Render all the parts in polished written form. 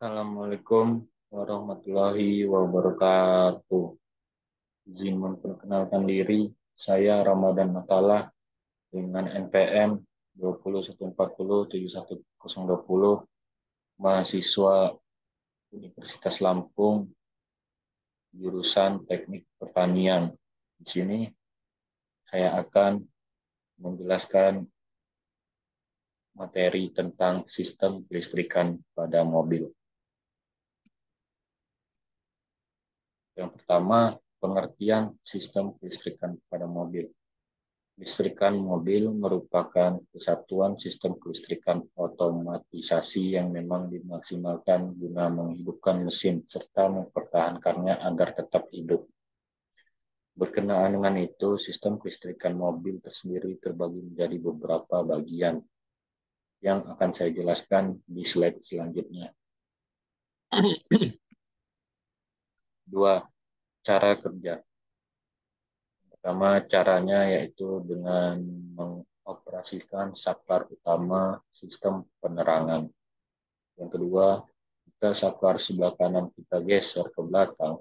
Assalamualaikum warahmatullahi wabarakatuh. Izin memperkenalkan diri, saya Ramadan Matalah dengan NPM 201407120, mahasiswa Universitas Lampung, jurusan Teknik Pertanian. Di sini saya akan menjelaskan materi tentang sistem kelistrikan pada mobil. Yang pertama, pengertian sistem kelistrikan pada mobil. Kelistrikan mobil merupakan kesatuan sistem kelistrikan otomatisasi yang memang dimaksimalkan guna menghidupkan mesin serta mempertahankannya agar tetap hidup. Berkenaan dengan itu, sistem kelistrikan mobil tersendiri terbagi menjadi beberapa bagian yang akan saya jelaskan di slide selanjutnya. Dua, cara kerja. Pertama, caranya yaitu dengan mengoperasikan saklar utama sistem penerangan. Yang kedua, jika saklar sebelah kanan kita geser ke belakang,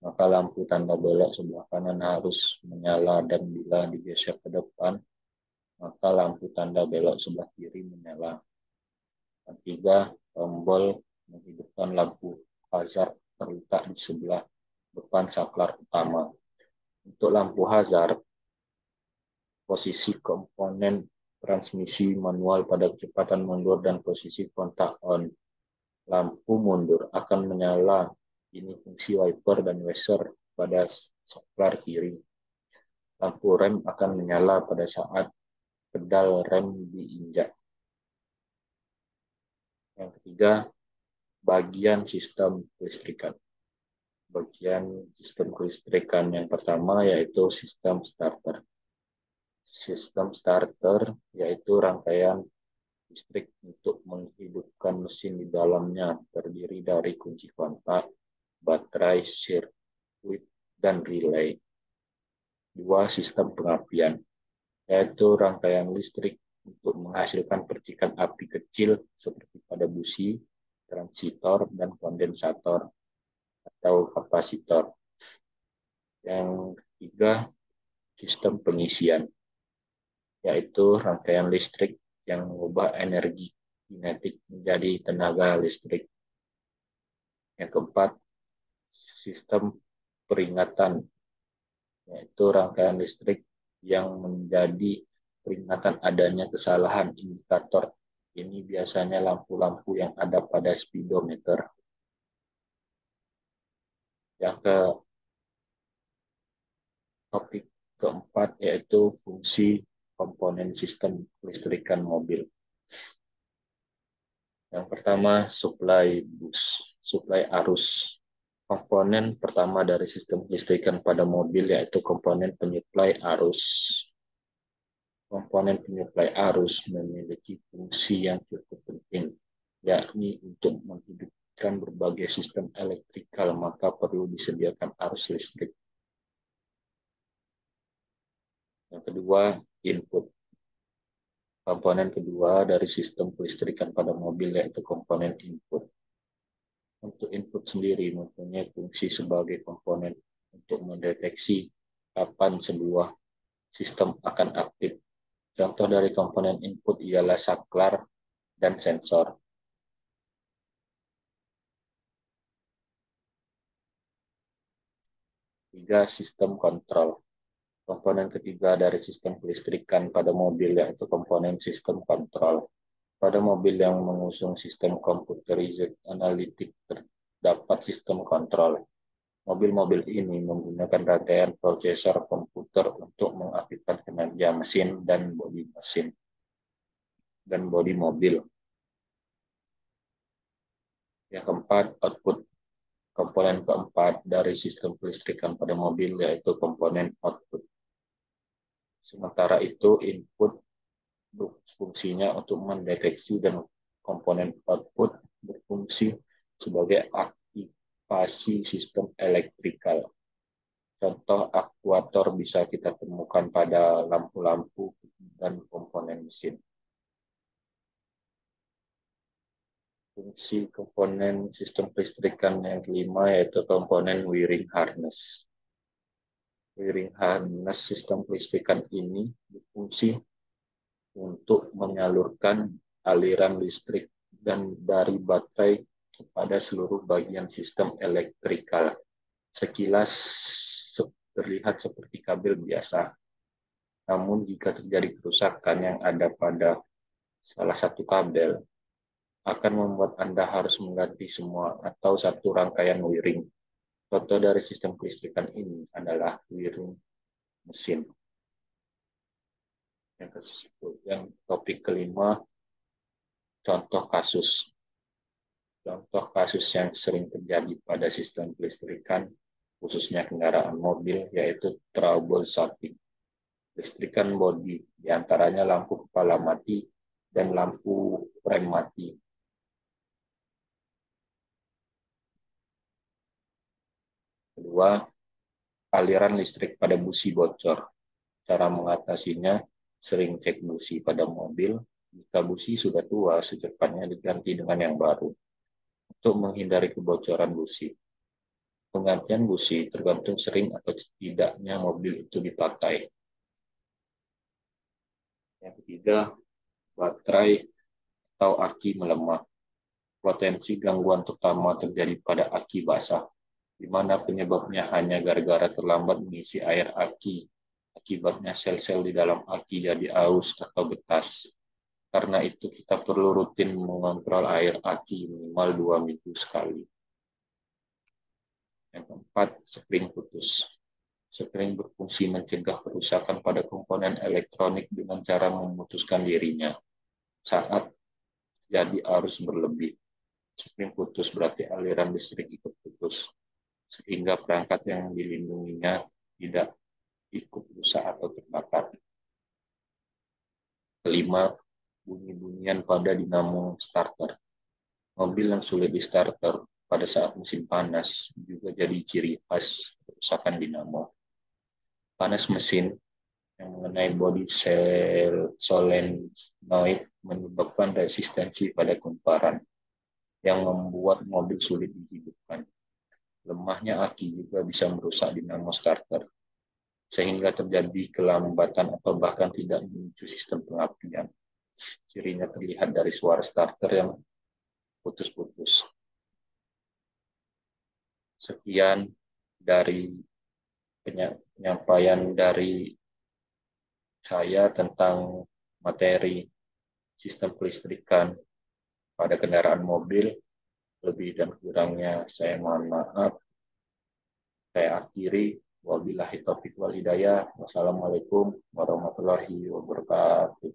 maka lampu tanda belok sebelah kanan harus menyala, dan bila digeser ke depan, maka lampu tanda belok sebelah kiri menyala. Yang ketiga, tombol menghidupkan lampu hazard terletak di sebelah depan saklar utama. Untuk lampu hazard, posisi komponen transmisi manual pada kecepatan mundur dan posisi kontak on. Lampu mundur akan menyala. Ini fungsi wiper dan washer pada saklar kiri. Lampu rem akan menyala pada saat pedal rem diinjak. Yang ketiga, bagian sistem kelistrikan. Bagian sistem kelistrikan yang pertama yaitu sistem starter. Sistem starter yaitu rangkaian listrik untuk menghidupkan mesin di dalamnya, terdiri dari kunci kontak, baterai, sirkuit, dan relay. Dua, sistem pengapian, yaitu rangkaian listrik untuk menghasilkan percikan api kecil seperti pada busi, transitor, dan kondensator atau kapasitor. Yang ketiga, sistem pengisian, yaitu rangkaian listrik yang mengubah energi kinetik menjadi tenaga listrik. Yang keempat, sistem peringatan, yaitu rangkaian listrik yang menjadi peringatan adanya kesalahan indikator. Ini biasanya lampu-lampu yang ada pada speedometer. Yang ke topik keempat yaitu fungsi komponen sistem kelistrikan mobil. Yang pertama, suplai arus. Komponen pertama dari sistem kelistrikan pada mobil yaitu komponen penyuplai arus. Komponen penyuplai arus memiliki fungsi yang cukup penting, yakni untuk menghidupkan berbagai sistem elektrikal, maka perlu disediakan arus listrik. Yang kedua, input. Komponen kedua dari sistem kelistrikan pada mobil yaitu komponen input. Untuk input sendiri mempunyai fungsi sebagai komponen untuk mendeteksi kapan sebuah sistem akan aktif. Contoh dari komponen input ialah saklar dan sensor. Tiga, sistem kontrol. Komponen ketiga dari sistem kelistrikan pada mobil yaitu komponen sistem kontrol. Pada mobil yang mengusung sistem computerized analytic terdapat sistem kontrol. Mobil-mobil ini menggunakan rangkaian prosesor komputer untuk mengaktifkan kinerja mesin dan bodi mobil. Yang keempat, output. Komponen keempat dari sistem kelistrikan pada mobil yaitu komponen output. Sementara itu, input fungsinya untuk mendeteksi, dan komponen output berfungsi sebagai aktivasi sistem elektrikal. Contoh aktuator bisa kita temukan pada lampu-lampu dan komponen mesin. Fungsi komponen sistem kelistrikan yang kelima yaitu komponen wiring harness. Wiring harness sistem kelistrikan ini berfungsi untuk menyalurkan aliran listrik dan dari baterai kepada seluruh bagian sistem elektrikal. Sekilas terlihat seperti kabel biasa, namun jika terjadi kerusakan yang ada pada salah satu kabel, akan membuat Anda harus mengganti semua atau satu rangkaian wiring. Contoh dari sistem kelistrikan ini adalah wiring mesin. Yang topik kelima, contoh kasus. Contoh kasus yang sering terjadi pada sistem kelistrikan, khususnya kendaraan mobil, yaitu troubleshooting. Listrikan bodi, diantaranya lampu kepala mati dan lampu rem mati. Kedua, aliran listrik pada busi bocor. Cara mengatasinya, sering cek busi pada mobil. Jika busi sudah tua, secepatnya diganti dengan yang baru untuk menghindari kebocoran busi. Penggantian busi tergantung sering atau tidaknya mobil itu dipakai. Yang ketiga, baterai atau aki melemah. Potensi gangguan terutama terjadi pada aki basah, di mana penyebabnya hanya gara-gara terlambat mengisi air aki. Akibatnya sel-sel di dalam aki jadi aus atau bekas. Karena itu kita perlu rutin mengontrol air aki minimal 2 minggu sekali. Yang keempat, spring putus. Spring berfungsi mencegah kerusakan pada komponen elektronik dengan cara memutuskan dirinya saat jadi arus berlebih. Spring putus berarti aliran listrik ikut putus, sehingga perangkat yang dilindunginya tidak ikut rusak atau terbakar. Kelima, bunyi-bunyian pada dinamo starter. Mobil yang sulit di starter pada saat musim panas juga jadi ciri khas kerusakan dinamo. Panas mesin yang mengenai bodi sel solenoid menyebabkan resistensi pada kumparan yang membuat mobil sulit dihidupkan. Lemahnya aki juga bisa merusak dinamo starter, sehingga terjadi kelambatan atau bahkan tidak memicu sistem pengapian. Cirinya terlihat dari suara starter yang putus-putus. Sekian dari penyampaian dari saya tentang materi sistem kelistrikan pada kendaraan mobil. Lebih dan kurangnya saya mohon maaf. Saya akhiri. Wabillahi taufiq wal hidayah. Wassalamualaikum warahmatullahi wabarakatuh.